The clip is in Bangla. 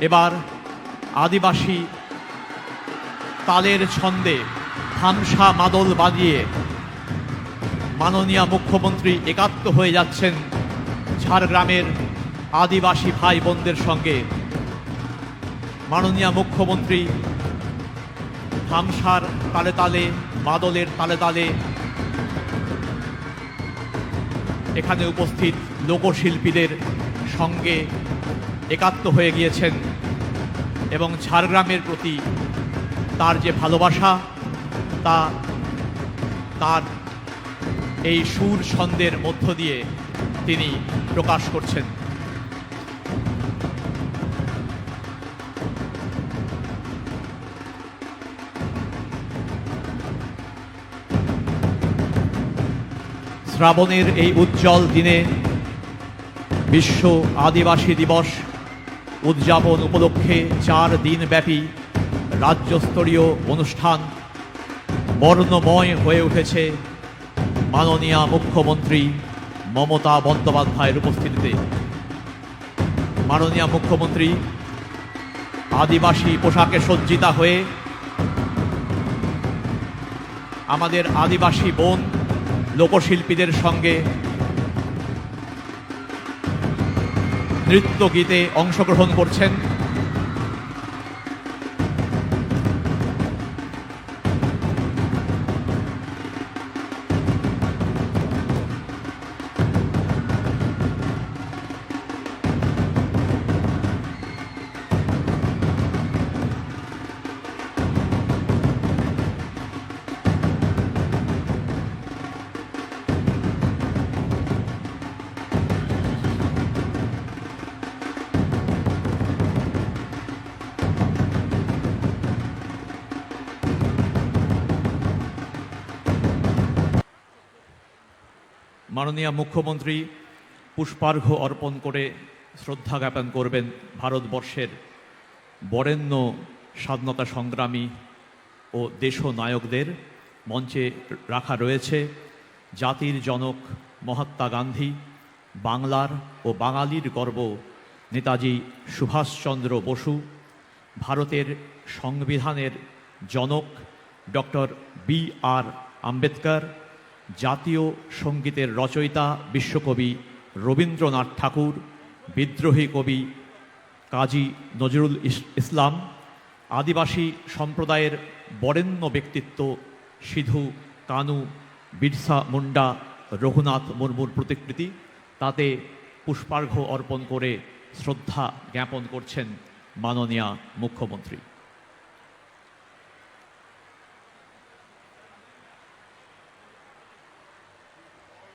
এবার আদিবাসী তালের ছন্দে থামসা মাদল বাজিয়ে মাননীয় মুখ্যমন্ত্রী একাত্ম হয়ে যাচ্ছেন ঝাড়গ্রামের আদিবাসী ভাই বোনদের সঙ্গে। মাননীয় মুখ্যমন্ত্রী থামসার তালে তালে, মাদলের তালে তালে এখানে উপস্থিত লোকশিল্পীদের সঙ্গে একাত্ম হয়ে গিয়েছেন এবং ঝাড়গ্রামের প্রতি তার যে ভালোবাসা তার এই সুর ছন্দের মধ্য দিয়ে তিনি প্রকাশ করছেন। শ্রাবণের এই উজ্জ্বল দিনে বিশ্ব আদিবাসী দিবস উদযাপন উপলক্ষে 4 দিনব্যাপী রাজ্যস্তরীয় অনুষ্ঠান বর্ণময় হয়ে উঠেছে মাননীয় মুখ্যমন্ত্রী মমতা বন্দ্যোপাধ্যায়ের উপস্থিতিতে। মাননীয় মুখ্যমন্ত্রী আদিবাসী পোশাকে সজ্জিতা হয়ে আমাদের আদিবাসী বোন লোকশিল্পীদের সঙ্গে নৃত্য গীতে অংশগ্রহণ করছেন। মাননীয় মুখ্যমন্ত্রী পুষ্পার্ঘ্য অর্পণ করে শ্রদ্ধা জ্ঞাপন করবেন ভারতবর্ষের বরেণ্য স্বাধীনতা সংগ্রামী ও দেশনায়কদের। মঞ্চে রাখা রয়েছে জাতির জনক মহাত্মা গান্ধী, বাংলার ও বাঙালির গর্ব নেতাজি সুভাষচন্দ্র বসু, ভারতের সংবিধানের জনক ডক্টর বি.আর. আম্বেদকর, জাতীয় সঙ্গীতের রচয়িতা বিশ্বকবি রবীন্দ্রনাথ ঠাকুর, বিদ্রোহী কবি কাজী নজরুল ইসলাম, আদিবাসী সম্প্রদায়ের বরেণ্য ব্যক্তিত্ব সিধু কানু, বিরসা মুন্ডা, রঘুনাথ মুর্মুর প্রতিকৃতি, তাতে পুষ্পার্ঘ্য অর্পণ করে শ্রদ্ধা জ্ঞাপন করছেন মাননীয় মুখ্যমন্ত্রী।